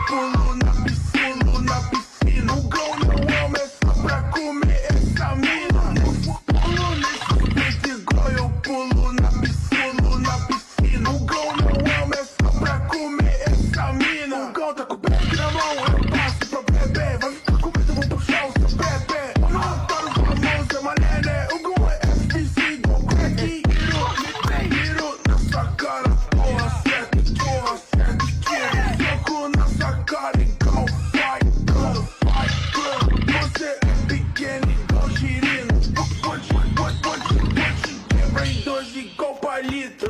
pulo na piscina. O gol não é só pra comer essa mina. Pulo nesse pique igual eu pulo na piscina. O gol não é só pra comer essa mina. O gol tá com o back na mão, eu passo pra bebê. Vai ficar com medo, vou puxar o seu bebê. Não adoro famoso, é mané. O gol é FBC, igual crack. Tiro na sua cara, porra certo. Soco na sua cara igual Fight Club. Você é pequeno igual girino. Quebra em dois igual palito.